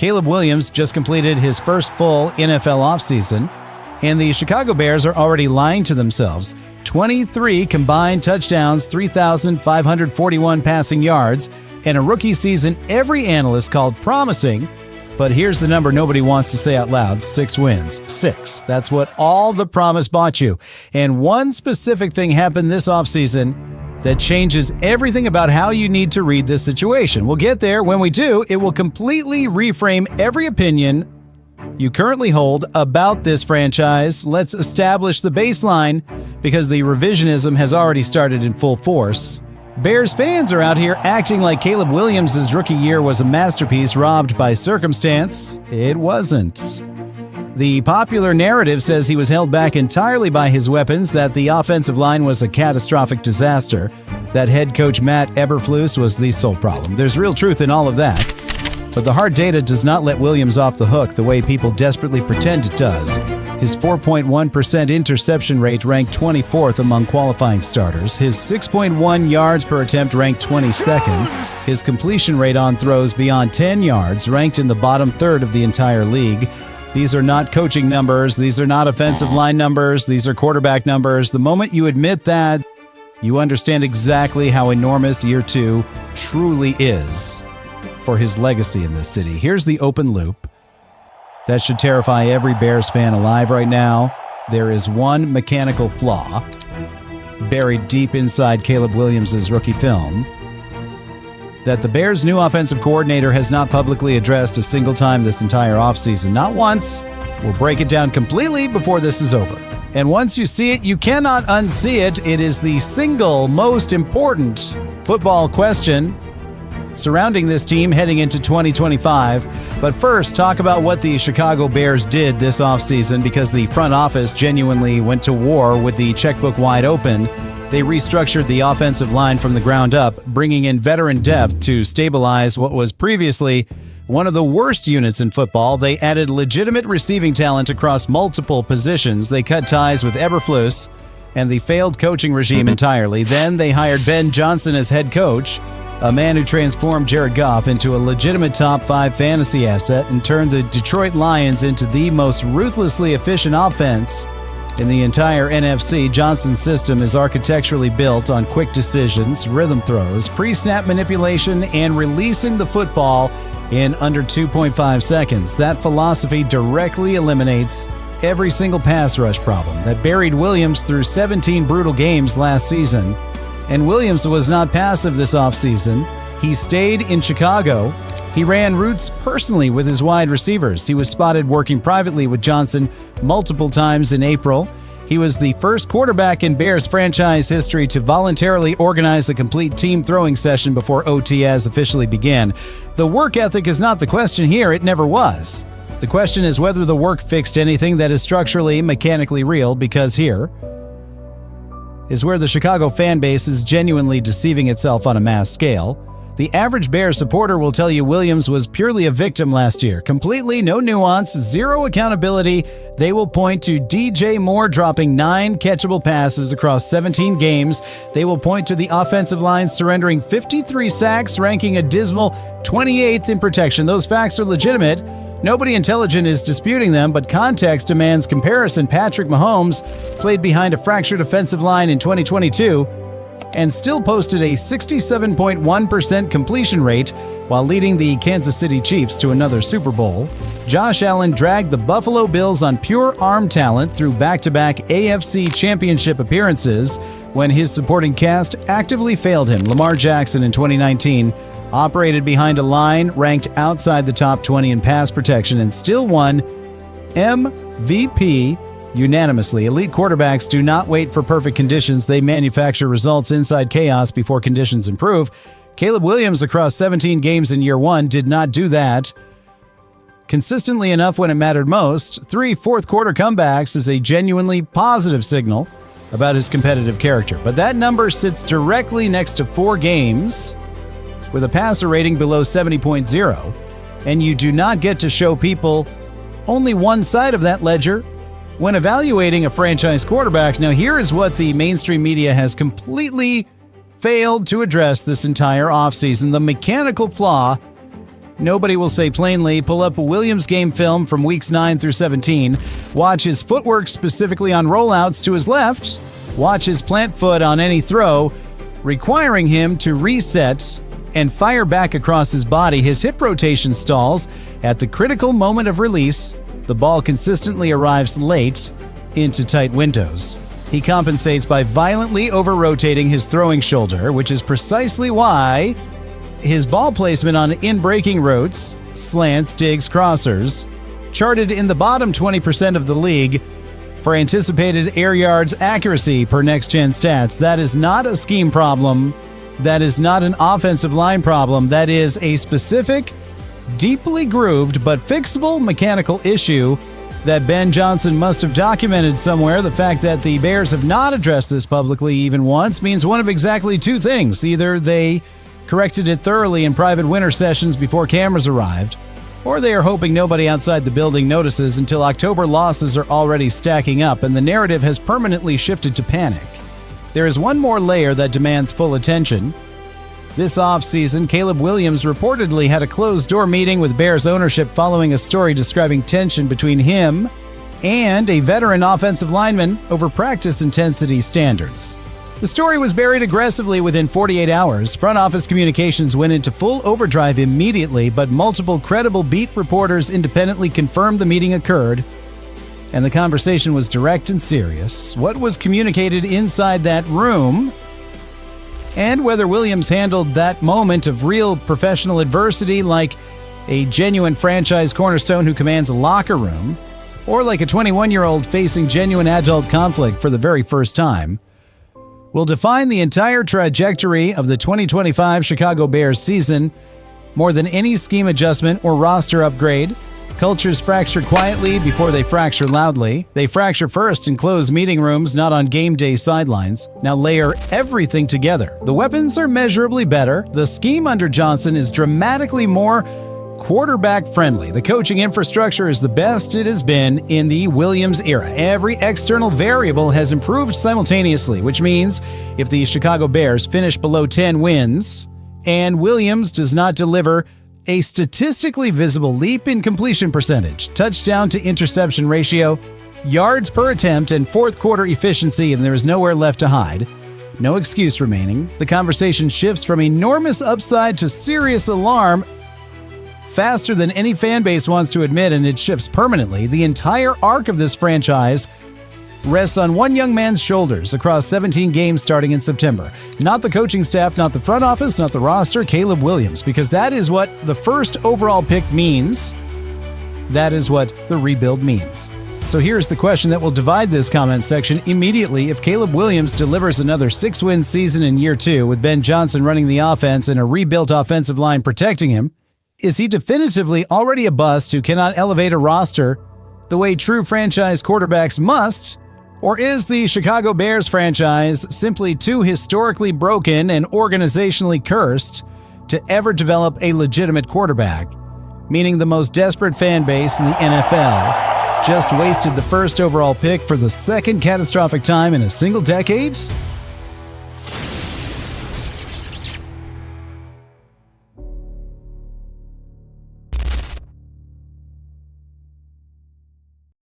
Caleb Williams just completed his first full NFL offseason, and the Chicago Bears are already lying to themselves. 23 combined touchdowns, 3,541 passing yards, and a rookie season every analyst called promising. But here's the number nobody wants to say out loud: 6 wins. 6. That's what all the promise bought you. And one specific thing happened this offseason that changes everything about how you need to read this situation. We'll get there. When we do, it will completely reframe every opinion you currently hold about this franchise. Let's establish the baseline, because the revisionism has already started in full force. Bears fans are out here acting like Caleb Williams' rookie year was a masterpiece robbed by circumstance. It wasn't. The popular narrative says he was held back entirely by his weapons, that the offensive line was a catastrophic disaster, that head coach Matt Eberflus was the sole problem. There's real truth in all of that. But the hard data does not let Williams off the hook the way people desperately pretend it does. His 4.1% interception rate ranked 24th among qualifying starters. His 6.1 yards per attempt ranked 22nd. His completion rate on throws beyond 10 yards ranked in the bottom third of the entire league. These are not coaching numbers. These are not offensive line numbers. These are quarterback numbers. The moment you admit that, you understand exactly how enormous year 2 truly is for his legacy in this city. Here's the open loop that should terrify every Bears fan alive right now. There is one mechanical flaw buried deep inside Caleb Williams' rookie film that the Bears' new offensive coordinator has not publicly addressed a single time this entire offseason. Not once. We'll break it down completely before this is over. And once you see it, you cannot unsee it. It is the single most important football question surrounding this team heading into 2025. But first, talk about what the Chicago Bears did this offseason, because the front office genuinely went to war with the checkbook wide open. They restructured the offensive line from the ground up, bringing in veteran depth to stabilize what was previously one of the worst units in football. They added legitimate receiving talent across multiple positions. They cut ties with Eberflus and the failed coaching regime entirely. Then they hired Ben Johnson as head coach, a man who transformed Jared Goff into a legitimate top 5 fantasy asset and turned the Detroit Lions into the most ruthlessly efficient offense in the entire NFC. Johnson's system is architecturally built on quick decisions, rhythm throws, pre-snap manipulation, and releasing the football in under 2.5 seconds. That philosophy directly eliminates every single pass rush problem that buried Williams through 17 brutal games last season. And Williams was not passive this offseason. He stayed in Chicago. He ran routes personally with his wide receivers. He was spotted working privately with Johnson multiple times in April. He was the first quarterback in Bears franchise history to voluntarily organize a complete team throwing session before OTAs officially began. The work ethic is not the question here. It never was. The question is whether the work fixed anything that is structurally, mechanically real, because here is where the Chicago fan base is genuinely deceiving itself on a mass scale. The average Bears supporter will tell you Williams was purely a victim last year. Completely no nuance, zero accountability. They will point to DJ Moore dropping 9 catchable passes across 17 games. They will point to the offensive line surrendering 53 sacks, ranking a dismal 28th in protection. Those facts are legitimate. Nobody intelligent is disputing them, but context demands comparison. Patrick Mahomes played behind a fractured offensive line in 2022 and still posted a 67.1% completion rate while leading the Kansas City Chiefs to another Super Bowl. Josh Allen dragged the Buffalo Bills on pure arm talent through back-to-back AFC Championship appearances when his supporting cast actively failed him. Lamar Jackson in 2019 operated behind a line ranked outside the top 20 in pass protection and still won MVP unanimously. Elite quarterbacks do not wait for perfect conditions. They manufacture results inside chaos before conditions improve. Caleb Williams, across 17 games in year 1, did not do that consistently enough when it mattered most. 3 fourth-quarter comebacks is a genuinely positive signal about his competitive character. But that number sits directly next to 4 games with a passer rating below 70.0, and you do not get to show people only one side of that ledger when evaluating a franchise quarterback. Now, here is what the mainstream media has completely failed to address this entire offseason: the mechanical flaw Nobody will say plainly, pull up a Williams game film from weeks 9 through 17, watch his footwork specifically on rollouts to his left, watch his plant foot on any throw, requiring him to reset and fire back across his body. His hip rotation stalls at the critical moment of release. The ball consistently arrives late into tight windows. He compensates by violently over-rotating his throwing shoulder, which is precisely why his ball placement on in-breaking routes, slants, digs, crossers, charted in the bottom 20% of the league for anticipated air yards accuracy per next-gen stats. That is not a scheme problem. That is not an offensive line problem. That is a specific, deeply grooved but fixable mechanical issue that Ben Johnson must have documented somewhere. The fact that the Bears have not addressed this publicly even once means one of exactly two things. Either they corrected it thoroughly in private winter sessions before cameras arrived, or they are hoping nobody outside the building notices until October losses are already stacking up and the narrative has permanently shifted to panic. There is one more layer that demands full attention. This offseason, Caleb Williams reportedly had a closed-door meeting with Bears ownership following a story describing tension between him and a veteran offensive lineman over practice intensity standards. The story was buried aggressively within 48 hours. Front office communications went into full overdrive immediately, but multiple credible beat reporters independently confirmed the meeting occurred, and the conversation was direct and serious. What was communicated inside that room, and whether Williams handled that moment of real professional adversity like a genuine franchise cornerstone who commands a locker room, or like a 21-year-old facing genuine adult conflict for the very first time, will define the entire trajectory of the 2025 Chicago Bears season. More than any scheme adjustment or roster upgrade, cultures fracture quietly before they fracture loudly. They fracture first in closed meeting rooms, not on game day sidelines. Now layer everything together. The weapons are measurably better. The scheme under Johnson is dramatically more quarterback-friendly. The coaching infrastructure is the best it has been in the Williams era. Every external variable has improved simultaneously, which means if the Chicago Bears finish below 10 wins and Williams does not deliver a statistically visible leap in completion percentage, touchdown to interception ratio, yards per attempt, and fourth quarter efficiency, and there is nowhere left to hide, no excuse remaining, the conversation shifts from enormous upside to serious alarm faster than any fan base wants to admit, and it shifts permanently. The entire arc of this franchise rests on one young man's shoulders across 17 games starting in September. Not the coaching staff, not the front office, not the roster, Caleb Williams, because that is what the first overall pick means. That is what the rebuild means. So here's the question that will divide this comment section immediately. If Caleb Williams delivers another 6-win season in year 2 with Ben Johnson running the offense and a rebuilt offensive line protecting him, is he definitively already a bust who cannot elevate a roster the way true franchise quarterbacks must? Or is the Chicago Bears franchise simply too historically broken and organizationally cursed to ever develop a legitimate quarterback? Meaning the most desperate fan base in the NFL just wasted the first overall pick for the second catastrophic time in a single decade?